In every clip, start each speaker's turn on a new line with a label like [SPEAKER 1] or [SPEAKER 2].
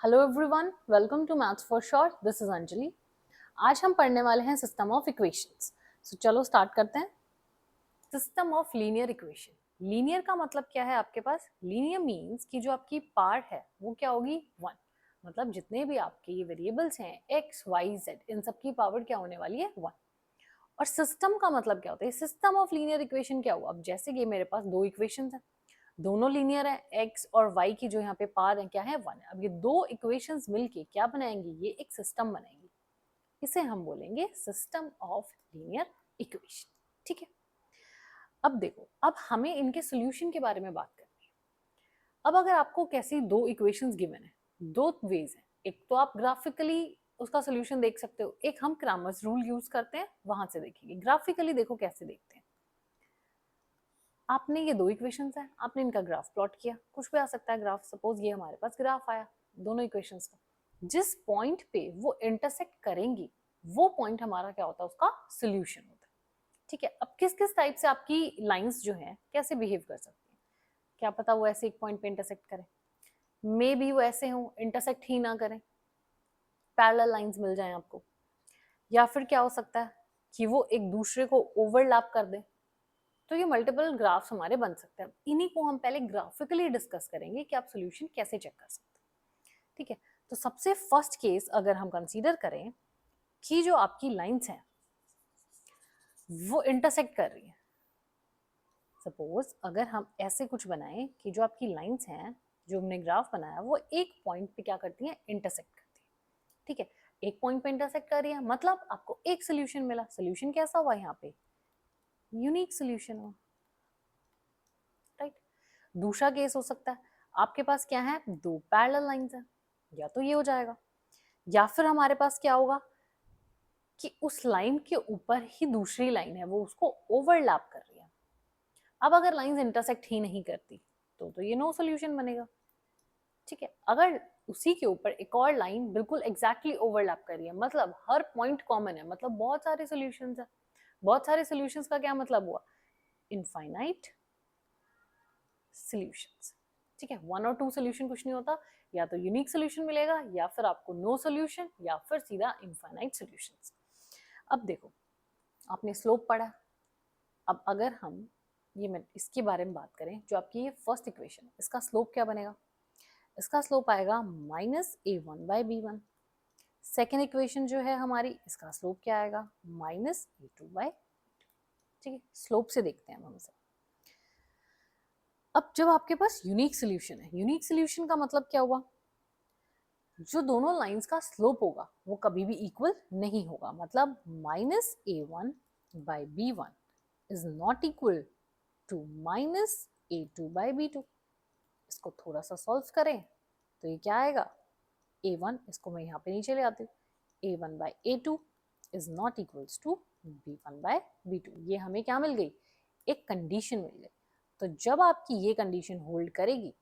[SPEAKER 1] Hello everyone, welcome to maths for short. This is Anjali. आज हम पढ़ने वाले हैं सिस्टम ऑफ इक्वेशंस। सो चलो स्टार्ट करते हैं। System of linear equation. Linear का मतलब क्या है आपके पास? लीनियर मींस कि जो आपकी पार्ट है वो क्या होगी? वन। मतलब जितने भी आपके ये वेरिएबल्स हैं एक्स वाई जेड, इन सब की पावर क्या होने वाली है? वन। और सिस्टम का मतलब क्या होता है? सिस्टम ऑफ लीनियर इक्वेशन क्या हुआ? अब जैसे कि मेरे पास दो इक्वेशंस हैं, दोनों लीनियर है, एक्स और वाई की जो यहाँ पे पार है क्या है? वन है। अब ये दो इक्वेशंस मिलके क्या बनाएंगी? ये एक सिस्टम बनाएंगी। इसे हम बोलेंगे सिस्टम ऑफ लीनियर इक्वेशन। ठीक है, अब देखो, अब हमें इनके सोल्यूशन के बारे में बात करनी है। अब अगर आपको कैसी दो इक्वेशंस गिवन है, दो वेज है। एक तो आप ग्राफिकली उसका सोल्यूशन देख सकते हो, एक हम क्रैमर्स रूल यूज करते हैं, वहां से देखेंगे। ग्राफिकली देखो कैसे देखते हैं। आपने ये दो इक्वेशंस है, आपने इनका ग्राफ प्लॉट किया, कुछ भी आ सकता है ग्राफ। सपोज ये हमारे पास ग्राफ आया दोनों इक्वेशंस का। जिस पॉइंट पे वो इंटरसेक्ट करेंगी वो पॉइंट हमारा क्या होता है? उसका सोल्यूशन होता है। ठीक है, अब किस किस टाइप से आपकी लाइंस जो है कैसे बिहेव कर सकती हैं? क्या पता वो ऐसे एक पॉइंट पे इंटरसेक्ट करें, मे बी वो ऐसे हो इंटरसेक्ट ही ना करें, पैरेलल लाइंस मिल जाएं आपको। या फिर क्या हो सकता है कि वो एक दूसरे को ओवरलैप कर दे। तो ये मल्टीपल ग्राफ्स हमारे बन सकते हैं। इन्हीं को हम पहले ग्राफिकली डिस्कस करेंगे कि आप सॉल्यूशन कैसे चेक कर सकते हैं। ठीक है, तो सबसे फर्स्ट केस अगर हम कंसीडर करें कि जो आपकी लाइंस हैं वो इंटरसेक्ट कर रही है। सपोज अगर हम ऐसे कुछ बनाएं कि जो आपकी लाइंस हैं, जो हमने ग्राफ बनाया, वो एक पॉइंट पे क्या करती हैं? इंटरसेक्ट करती है। ठीक है, एक पॉइंट पे इंटरसेक्ट कर रही है, मतलब आपको एक सोल्यूशन मिला। सोल्यूशन कैसा हुआ? यहाँ पे यूनिक सोल्यूशन हुआ। राइट। दूसरा केस हो सकता है, आपके पास क्या है? दो पैरेलल लाइंस हैं, या तो ये हो जाएगा, या फिर हमारे पास क्या होगा कि उस लाइन के ऊपर ही दूसरी लाइन है, वो उसको ओवरलैप कर रही है। अब अगर लाइंस इंटरसेक्ट ही नहीं करती तो ये नो सोल्यूशन बनेगा। ठीक है, अगर उसी के ऊपर एक और लाइन बिल्कुल एग्जैक्टली ओवरलैप कर रही है, मतलब हर पॉइंट कॉमन है, मतलब बहुत सारे सोल्यूशंस है। बहुत सारे सोल्यूशंस का क्या मतलब हुआ? Infinite solutions. ठीक है, वन और टू सॉल्यूशन कुछ नहीं होता, या तो यूनिक सॉल्यूशन मिलेगा, या फिर आपको नो सॉल्यूशन, या फिर सीधा इनफाइनाइट सॉल्यूशंस। अब देखो, आपने स्लोप पढ़ा। अब अगर हम ये इसके बारे में बात करें, जो आपकी ये फर्स्ट इक्वेशन है, इसका स्लोप क्या बनेगा? इसका स्लोप आएगा -a1/b1। सेकेंड इक्वेशन जो है हमारी, इसका स्लोप क्या आएगा? -a2/। ठीक है, स्लोप से देखते हैं हम इसे। अब जब आपके पास यूनिक सोल्यूशन है, यूनिक सोल्यूशन का मतलब क्या हुआ? जो दोनों लाइंस का स्लोप होगा वो कभी भी इक्वल नहीं होगा। मतलब -a1/b1 is not equal to -a2/b2। इसको थोड़ा सा सॉल्व करें तो ये क्या आएगा? a1, इसको मैं यहाँ पे नीचे ले आती हूँ, a1/a2 is not equals to b1/b2। ये हमें क्या मिल गई? एक कंडीशन मिल गई। तो जब आपकी ये कंडीशन होल्ड करेगी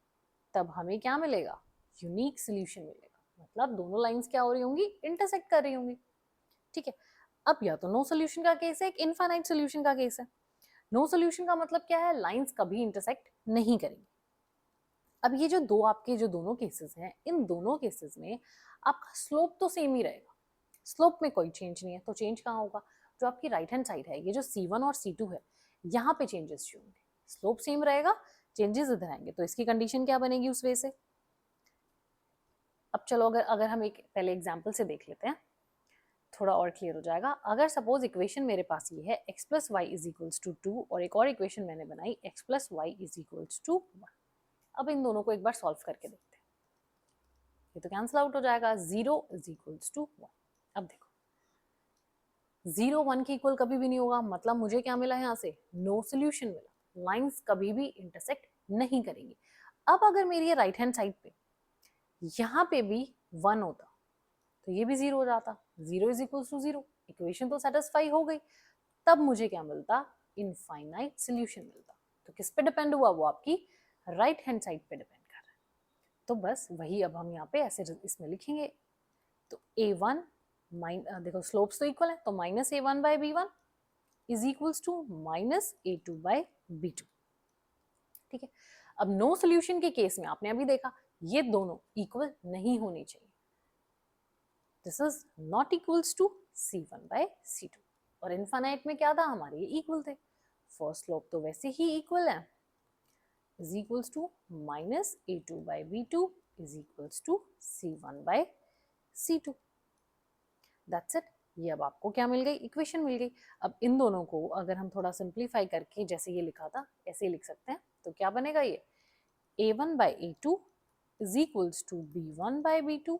[SPEAKER 1] तब हमें क्या मिलेगा? यूनिक सोल्यूशन मिलेगा। मतलब दोनों लाइंस क्या हो रही होंगी? इंटरसेक्ट कर रही होंगी। ठीक है, अब या तो नो सोल्यूशन का केस है, एक इनफाइनाइट सोल्यूशन का केस है। नो सोल्यूशन का मतलब क्या है? लाइंस कभी इंटरसेक्ट नहीं करेंगी। अब ये जो दो आपके जो दोनों केसेस हैं, इन दोनों केसेस में आपका स्लोप तो सेम ही रहेगा। स्लोप में कोई चेंज नहीं है, तो चेंज कहाँ होगा? जो आपकी राइट हैंड साइड है, ये जो C1 और C2 है, यहाँ पे चेंजेस जो होंगे। स्लोप सेम रहेगा, चेंजेस इधर आएंगे, तो इसकी कंडीशन क्या बनेगी उस वे से? अब चलो अगर अगर हम एक पहले एग्जाम्पल से देख लेते हैं, थोड़ा और क्लियर हो जाएगा। अगर सपोज इक्वेशन मेरे पास ये है x plus Y is equals to 2, और एक और इक्वेशन मैंने बनाई x plus Y is equals to 1। अब इन दोनों को एक बार सॉल्व करके देखते हैं। ये तो कैंसिल आउट हो जाएगा, 0 इज इक्वल्स टू 1। अब देखो, 0 1 के इक्वल कभी भी नहीं होगा, मतलब मुझे क्या मिला यहाँ से? नो सोल्यूशन मिला। लाइंस कभी भी इंटरसेक्ट नहीं करेंगी। अब अगर मेरी ये राइट हैंड साइड पे यहाँ पे भी 1 होता तो ये भी 0 हो जाता। 0 इज इक्वल टू 0, इक्वेशन तो सेटिस्फाई हो गई। तब मुझे क्या मिलता? इनफाइनाइट सोल्यूशन मिलता। तो किस पे डिपेंड हुआ? वो आपकी राइट हैंड साइड पे डिपेंड कर रहा है। तो बस वही अब हम यहाँ पे ऐसे इसमें लिखेंगे। तो a1 देखो स्लोप्स तो इक्वल है, तो -a1/b1 is equals to -a2/b2। ठीक है, अब नो सोल्यूशन के केस में आपने अभी देखा ये दोनों इक्वल नहीं होनी चाहिए। This is not equals to C1 by C2। और इनफाइनाइट में क्या था, हमारे ये इक्वल थे, फर्स्ट स्लोप तो वैसे ही इक्वल है, is equals to minus A2 by B2 is equals to C1 by C2। That's it. ये अब आपको क्या मिल गई, इक्वेशन मिल गई। अब इन दोनों को अगर हम थोड़ा सिंप्लीफाई करके जैसे ये लिखा था ऐसे ही लिख सकते हैं, तो क्या बनेगा, ये A1 by A2 is equals to B1 by B2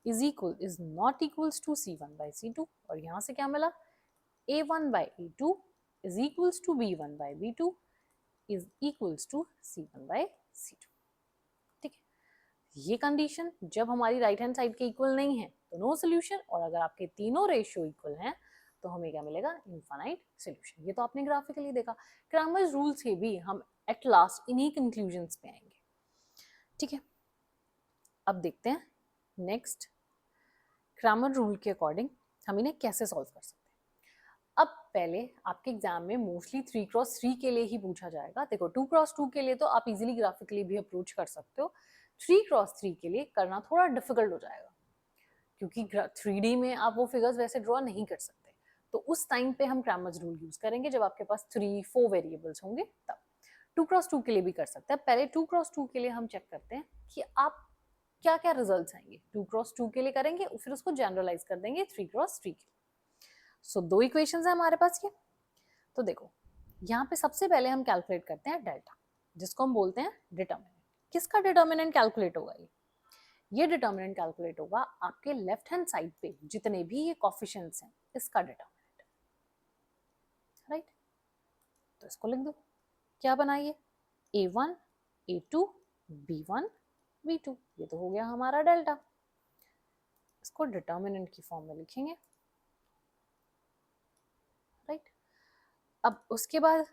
[SPEAKER 1] is not equals to C1 by C2। और यहाँ से क्या मिला, A1 by A2 is equals to B1 by B2 is equals to C1 by C2। ठीक है, ये condition जब हमारी राइट हैंड साइड के इक्वल नहीं है तो नो सोल्यूशन, और अगर आपके तीनों रेशियो इक्वल हैं तो हमें क्या मिलेगा, इनफाइनाइट सोल्यूशन। ये तो आपने ग्राफिकली देखा। क्रैमर्स रूल से भी हम एट लास्ट इन्हीं कंक्लूजन्स पे आएंगे। ठीक है, अब देखते हैं नेक्स्ट क्रैमर रूल के अकॉर्डिंग हम इन्हें कैसे सॉल्व कर सकते हैं। अब पहले आपके एग्जाम में मोस्टली 3x3 के लिए ही पूछा जाएगा। देखो 2x2 के लिए तो आप इजीली ग्राफिकली भी अप्रोच कर सकते हो, 3x3 के लिए करना थोड़ा डिफिकल्ट हो जाएगा, क्योंकि 3D में आप वो फिगर्स वैसे ड्रॉ नहीं कर सकते। तो उस टाइम पे हम क्रैमर्स रूल यूज करेंगे जब आपके पास 3-4 वेरिएबल्स होंगे तब। 2x2 के लिए भी कर सकते हैं। पहले 2x2 के लिए हम चेक करते हैं कि आप क्या क्या रिजल्ट्स आएंगे। 2x2 के लिए करेंगे, फिर उसको जनरलाइज कर देंगे 3x3 के। सो दो इक्वेशंस है हमारे पास ये। तो देखो यहाँ पे सबसे पहले हम कैलकुलेट करते हैं डेल्टा, जिसको हम बोलते हैं डिटर्मिनेंट। किसका डिटर्मिनेंट कैलकुलेट होगा, ये डिटर्मिनेंट कैलकुलेट होगा आपके लेफ्ट हैंड साइड पे जितने भी ये कोफिशिएंट्स हैं, इसका डिटर्मिनेंट। राइट, तो इसको लिख दो, क्या बनाइए, A1 A2 B1 B2, ये तो हो गया हमारा डेल्टा। इसको डिटर्मिनेंट की फॉर्म में लिखेंगे। राइट, अब उसके बाद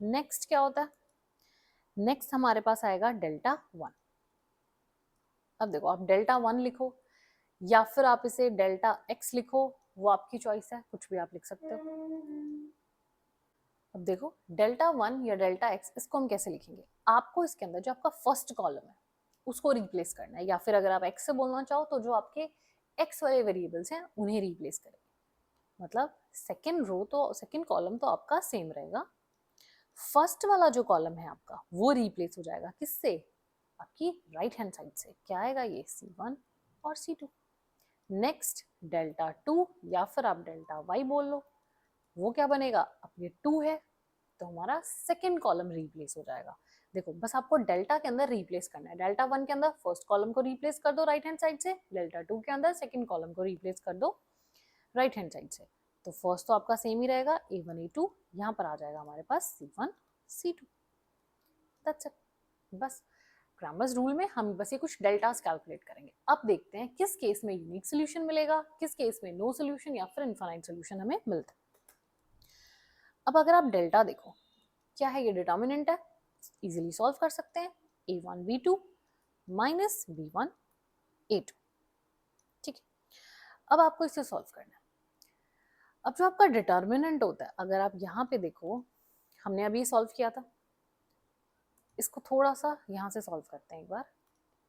[SPEAKER 1] नेक्स्ट क्या होता है, नेक्स्ट हमारे पास आएगा डेल्टा 1। अब देखो आप डेल्टा 1 लिखो या फिर आप इसे डेल्टा x लिखो, वो आपकी चॉइस है, कुछ भी आप लिख सकते हो। अब देखो डेल्टा 1 या डेल्टा x, इसको हम कैसे लिखेंगे, आपको इसके अंदर जो आपका फर्स्ट कॉलम है उसको रिप्लेस करना है, या फिर अगर आप x से बोलना चाहो तो जो आपके x वाले वेरिएबल्स हैं उन्हें रिप्लेस करेंगे। मतलब सेकेंड रो तो सेकेंड कॉलम तो आपका सेम रहेगा, फर्स्ट वाला जो कॉलम है आपका वो रिप्लेस हो जाएगा किससे, आपकी राइट हैंड साइड से। क्या आएगा, ये C1 और C2। नेक्स्ट डेल्टा 2 या फिर आप डेल्टा y बोल लो, वो क्या बनेगा, अब ये 2 है तो हमारा सेकेंड कॉलम रिप्लेस हो जाएगा। देखो बस आपको डेल्टा के अंदर रिप्लेस करना है। डेल्टा 1 के अंदर फर्स्ट कॉलम को रिप्लेस कर दो राइट हैंड साइड से, डेल्टा 2 के अंदर सेकेंड कॉलम को रिप्लेस कर दो राइट हैंड साइड से। तो फर्स्ट तो आपका सेम ही रहेगा A1 A2, यहाँ पर आ जाएगा हमारे पास C1 C2। That's it. बस क्रैमर्स रूल में हम बस ये कुछ डेल्टास कैलकुलेट करेंगे। अब देखते हैं किस केस में यूनिक सोल्यूशन मिलेगा, किस केस में नो सोल्यूशन या फिर इनफाइनाइट सोल्यूशन हमें मिलता है। अब अगर आप डेल्टा देखो, क्या है, ये डिटर्मिनेंट है, इजीली सॉल्व कर सकते हैं, A1 B2 minus B1 A2। ठीक है, अब आपको इसे सॉल्व करना है। अब जो आपका डिटर्मिनेंट होता है, अगर आप यहाँ पे देखो, हमने अभी सॉल्व किया था, इसको थोड़ा सा यहाँ से सॉल्व करते हैं एक बार।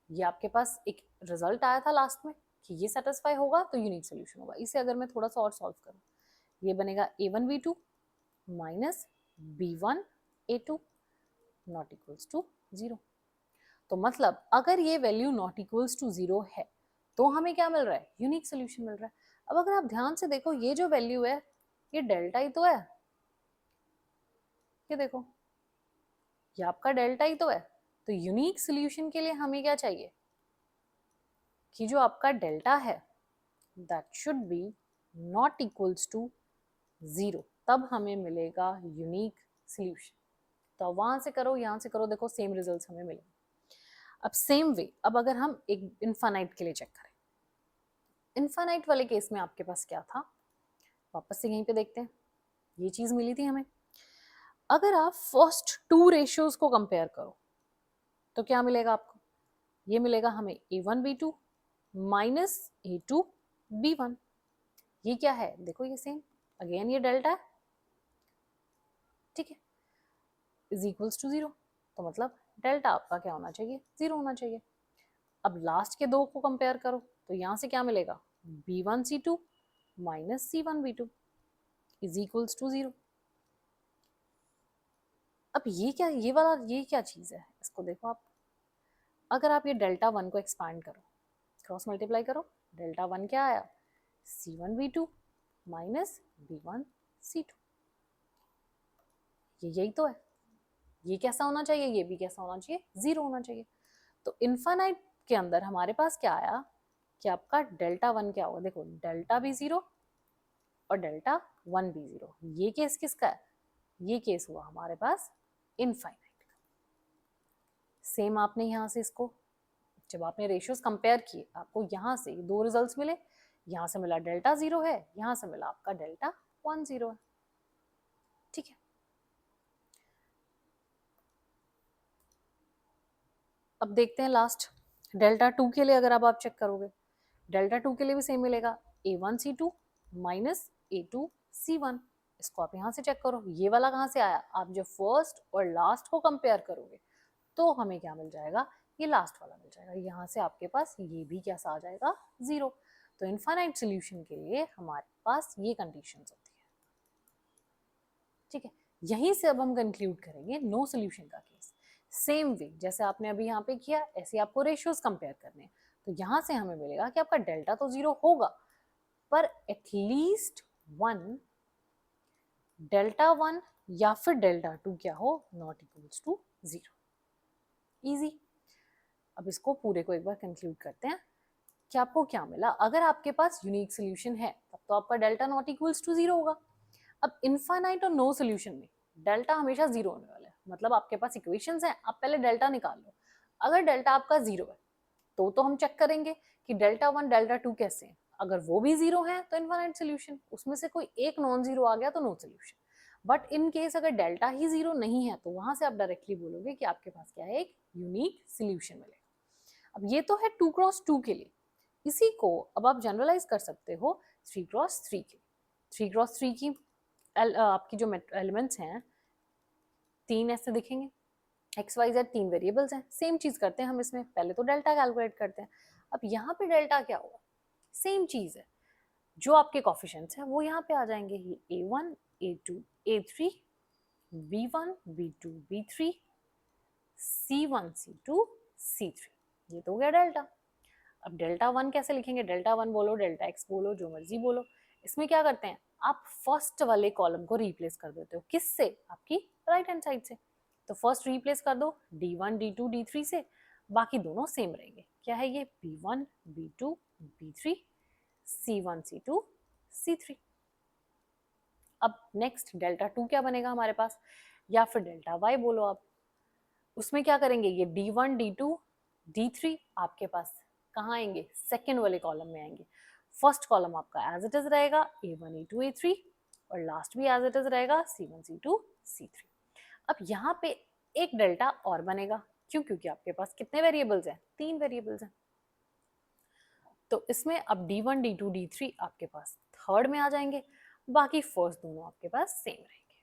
[SPEAKER 1] ये आपके पास एक रिजल्ट आया था लास्ट में कि ये सेटिस्फाई होगा तो यूनिक सोल्यूशन होगा। इसे अगर मैं थोड़ा सा और सॉल्व करूँ, ये बनेगा A1 B2 minus B1 A2 not equals to 0। तो मतलब अगर ये वैल्यू नॉट इक्वल्स टू 0 है तो हमें क्या मिल रहा है, यूनिक सोल्यूशन मिल रहा है। अब अगर आप ध्यान से देखो, ये जो वैल्यू है ये डेल्टा ही तो है, ये देखो ये आपका डेल्टा ही तो है। तो यूनिक सोल्यूशन के लिए हमें क्या चाहिए कि जो आपका डेल्टा है that should be not equals to 0, तब हमें मिलेगा यूनिक सोल्यूशन। तो वहां से करो यहाँ से करो, देखो सेम रिजल्ट्स हमें मिलेंगे। अब सेम वे, अब अगर हम एक इनफाइनाइट के लिए चेक करें, इनफाइनाइट वाले केस में आपके पास क्या था, वापस से यहीं पे देखते हैं, ये चीज मिली थी हमें। अगर आप फर्स्ट 2 रेशियोज को कंपेयर करो तो क्या मिलेगा आपको, ये मिलेगा हमें A1 B2 minus A2 B1। ये क्या है, देखो ये सेम, अगेन ये डेल्टा है, ठीक है, इज इक्वल्स टू 0। तो मतलब डेल्टा आपका क्या होना चाहिए, 0 होना चाहिए। अब लास्ट के दो को कंपेयर करो तो यहाँ से क्या मिलेगा, B1C2 minus C1B2 is equals to 0। अब ये क्या चीज है, इसको देखो आप। अगर आप ये डेल्टा वन को एक्सपांड करो, क्रॉस मल्टीप्लाई करो, डेल्टा वन क्या आया, C1B2 माइनस B1C2। यही तो है। ये कैसा होना चाहिए, ये भी कैसा होना चाहिए, 0 होना चाहिए। तो इनफाइनाइट के अंदर हमारे पास क्या आया कि आपका डेल्टा वन क्या होगा, देखो डेल्टा भी 0 और डेल्टा वन भी 0। ये केस किसका है, ये केस हुआ हमारे पास इनफाइनाइट का। सेम आपने यहाँ से इसको, जब आपने रेशियोज कंपेयर किए, आपको यहाँ से दो रिजल्ट्स मिले, यहाँ से मिला डेल्टा 0 है, यहाँ से मिला आपका डेल्टा 1 0 है। ठीक है, अब देखते हैं लास्ट डेल्टा 2 के लिए। अगर अब आप चेक करोगे, डेल्टा 2 के लिए भी सेम मिलेगा, A1C2 माइनस A2C1। इसको आप यहाँ से चेक करो, ये वाला कहाँ से आया, आप जब फर्स्ट और लास्ट को कंपेयर करोगे तो हमें क्या मिल जाएगा, ये लास्ट वाला मिल जाएगा। यहाँ से आपके पास ये भी कैसा आ जाएगा, 0। तो इनफाइनाइट सॉल्यूशन के लिए हमारे पास ये कंडीशंस होती है। ठीक है, यहीं से अब हम कंक्लूड करेंगे नो सॉल्यूशन का केस। सेम वे जैसे आपने अभी यहाँ पे किया, ऐसे आपको रेशियोज कंपेयर करने हैं। तो यहाँ से हमें मिलेगा कि आपका डेल्टा तो 0 होगा, पर एटलीस्ट 1 डेल्टा 1 या फिर डेल्टा 2 क्या हो, नॉट इक्वल्स टू 0। इजी। अब इसको पूरे को एक बार कंक्लूड करते हैं कि आपको क्या मिला। अगर आपके पास यूनिक सोल्यूशन है तब तो आपका डेल्टा नॉट इक्वल्स टू 0 होगा। अब इनफाइनाइट और नो सोल्यूशन में डेल्टा हमेशा 0 होने वाला है। मतलब आपके पास इक्वेशंस हैं, आप पहले डेल्टा निकाल लो। अगर डेल्टा आपका 0 है तो हम चेक करेंगे कि डेल्टा 1 डेल्टा 2 कैसे हैं। अगर वो भी 0 है तो इनफाइनाइट सोल्यूशन, उसमें से कोई एक नॉन 0 आ गया तो no solution. But in case अगर डेल्टा ही 0 नहीं है तो वहां से आप डायरेक्टली बोलोगे कि आपके पास क्या है, एक यूनिक सोल्यूशन मिलेगा। अब ये तो है 2x2 के लिए। इसी को अब आप जनरलाइज कर सकते हो 3x3 के। 3x3 की आपकी जो एलिमेंट्स हैं, 3 ऐसे दिखेंगे, एक्स वाई जेड 3 वेरिएबल्स हैं। सेम चीज करते हैं हम इसमें, पहले तो डेल्टा कैलकुलेट करते हैं। अब यहाँ पे डेल्टा क्या होगा, सेम चीज है, जो आपके कोफिशिएंट्स हैं वो यहाँ पे आ जाएंगे, ये A1 A2 A3 B1 B2 B3 C1 C2 C3, ये तो हो गया डेल्टा। अब डेल्टा 1 कैसे लिखेंगे, डेल्टा 1 बोलो, डेल्टा x बोलो, जो मर्जी बोलो। इसमें क्या करते हैं, आप फर्स्ट वाले कॉलम को रिप्लेस कर देते हो, किससे, आपकी राइट हैंड साइड से। तो फर्स्ट रिप्लेस कर दो D1 D2 D3 से, बाकी दोनों सेम रहेंगे। क्या है ये, B1 B2 B3 C1 C2 C3। अब नेक्स्ट डेल्टा 2 क्या बनेगा हमारे पास, या फिर डेल्टा y बोलो आप। उसमें क्या करेंगे, ये D1 D2 D3 आपके पास कहाँ आएंगे, सेकेंड वाले कॉलम में आएंगे। फर्स्ट कॉलम आपका एज इट इज रहेगा A1 A2 A3, और लास्ट भी एज इट इज रहेगा C1 C2 C3। अब यहाँ पे एक डेल्टा और बनेगा, क्यों, क्योंकि आपके पास कितने वेरिएबल्स हैं, 3 वेरिएबल्स हैं। तो इसमें अब D1 D2 D3 आपके पास थर्ड में आ जाएंगे, बाकी फर्स्ट दोनों आपके पास सेम रहेंगे।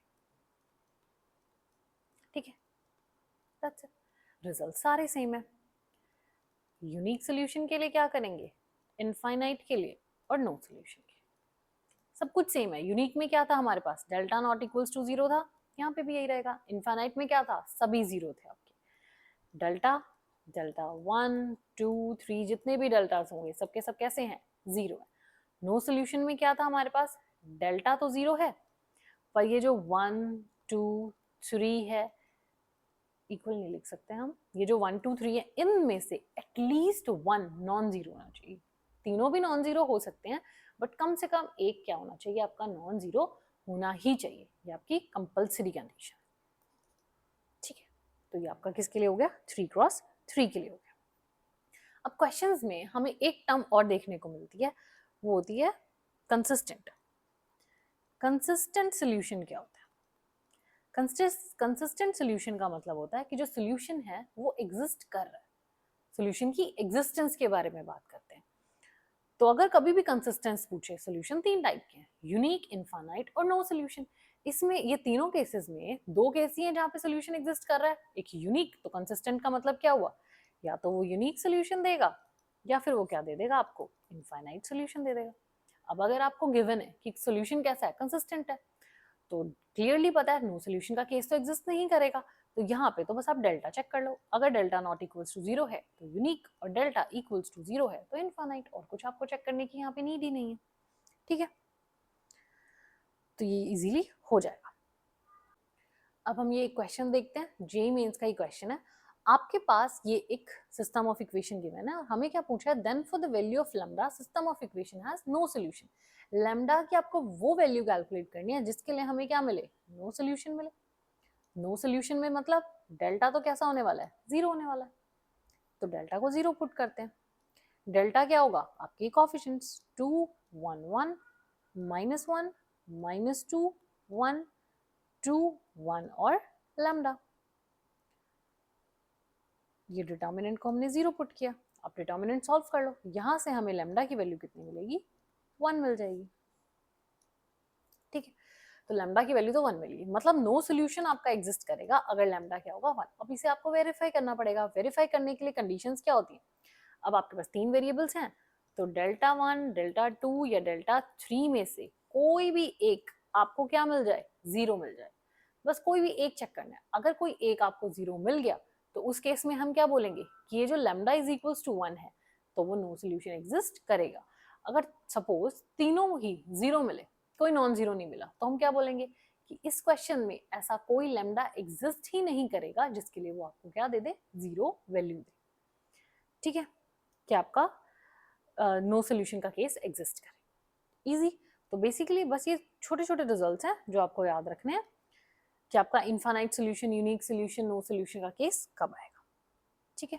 [SPEAKER 1] ठीक है, दैट्स इट, रिजल्ट सारे सेम है। यूनिक सोल्यूशन के लिए क्या करेंगे, इनफाइनाइट के लिए और नो सोल्यूशन के सब कुछ सेम है। यूनिक में क्या था हमारे पास, डेल्टा नॉट इक्वल्स टू 0 था, यहाँ पे भी यही रहेगा। इनफाइनाइट में क्या था, सभी 0 थे आपके। डेल्टा डेल्टा 1 2 3 जितने भी डेल्टास होंगे सबके सब कैसे हैं, 0 है। नो सोल्यूशन में क्या था हमारे पास, डेल्टा तो 0 है, पर ये जो 1 2 3 है, इक्वल नहीं लिख सकते हम, ये जो 1 2 3 है इनमें से एटलीस्ट 1 नॉन 0 होना चाहिए। तीनों भी नॉन 0 हो सकते हैं, बट कम से कम एक क्या होना चाहिए, आपका नॉन 0 होना ही चाहिए। ये आपकी कंपल्सरी कंडीशन। ठीक है, तो ये आपका किसके लिए हो गया, 3x3 के लिए हो गया। अब क्वेश्चंस में हमें एक टर्म और देखने को मिलती है, वो होती है कंसिस्टेंट। कंसिस्टेंट सोल्यूशन क्या होता है, कंसिस्टेंट सोल्यूशन का मतलब होता है कि जो सोल्यूशन है वो एग्जिस्ट कर रहा है। सोल्यूशन की एग्जिस्टेंस के बारे में बात करते हैं। तो अगर कभी भी कंसिस्टेंस पूछे, सोल्यूशन 3 टाइप के हैं, यूनिक, इनफाइनाइट और नो सोल्यूशन। इसमें ये तीनों केसेस में 2 केस ही हैं जहां पे सोल्यूशन एग्जिस्ट कर रहा है, एक यूनिक। तो कंसिस्टेंट का मतलब क्या हुआ या तो वो यूनिक सोल्यूशन देगा या फिर वो क्या दे देगा आपको, इनफाइनाइट सोल्यूशन दे देगा। अब अगर आपको गिवन है कि सोल्यूशन कैसा है, कंसिस्टेंट है, तो क्लियरली पता है नो सोल्यूशन का केस तो एग्जिस्ट नहीं करेगा, तो यहाँ पे तो बस आप डेल्टा चेक कर लो। अगर डेल्टा नॉट इक्वल्स टू 0 है तो यूनिक, और डेल्टा इक्वल्स टू 0 है तो इनफाइनाइट, और कुछ आपको चेक करने की यहाँ पे नीड ही नहीं है। ठीक है, तो ये इजीली हो जाएगा। अब हम ये क्वेश्चन देखते हैं, जेईई मेंस का ही क्वेश्चन है। आपके पास ये एक सिस्टम ऑफ इक्वेशन गिवन है और हमें क्या पूछा है, then for the value of lambda system of equation has no solution. Lambda की आपको वो वैल्यू कैलकुलेट करनी है जिसके लिए हमें क्या मिले, नो सॉल्यूशन मिले। नो सॉल्यूशन में मतलब डेल्टा तो कैसा होने वाला है, 0 होने वाला है, तो डेल्टा को 0 पुट करते हैं। डेल्टा क्या होगा, आपके कोएफिशिएंट्स 2 1 1 -1 -2 1 2 1 और लैम्डा। ये डिटर्मिनेंट को हमने 0 पुट किया। अब डिटर्मिनेंट सॉल्व कर लो, यहां से हमें लैम्डा की वैल्यू कितनी मिलेगी, 1 मिल जाएगी। ठीक है, तो लैम्डा की वैल्यू तो 1 मिलेगी, मतलब नो सोल्यूशन आपका एग्जिस्ट करेगा अगर लैम्डा क्या होगा, 1। अब इसे आपको वेरीफाई करना पड़ेगा। वेरीफाई करने के लिए कंडीशंस क्या होती हैं, अब आपके पास 3 वेरिएबल्स हैं, तो डेल्टा 1 डेल्टा 2 या डेल्टा 3 में से कोई भी एक आपको क्या मिल जाए, 0 मिल जाए। बस कोई भी एक चेक करना है। अगर कोई एक आपको 0 मिल गया तो उस केस में हम क्या बोलेंगे कि ये जो लैम्डा इज इक्वल्स टू 1 है तो वो नो सोल्यूशन एग्जिस्ट करेगा। अगर सपोज तीनों ही 0 मिले, कोई नॉन जीरो नहीं मिला, तो हम क्या बोलेंगे कि इस क्वेश्चन में ऐसा कोई लैम्डा एग्जिस्ट ही नहीं करेगा जिसके लिए वो आपको क्या दे दे, 0 वैल्यू दे। ठीक है, कि आपका नो सोल्यूशन का केस एग्जिस्ट करे। इजी। तो बेसिकली बस ये छोटे छोटे रिजल्ट्स हैं जो आपको याद रखने हैं कि आपका infinite solution, unique solution, no solution का केस कब आएगा। ठीक है।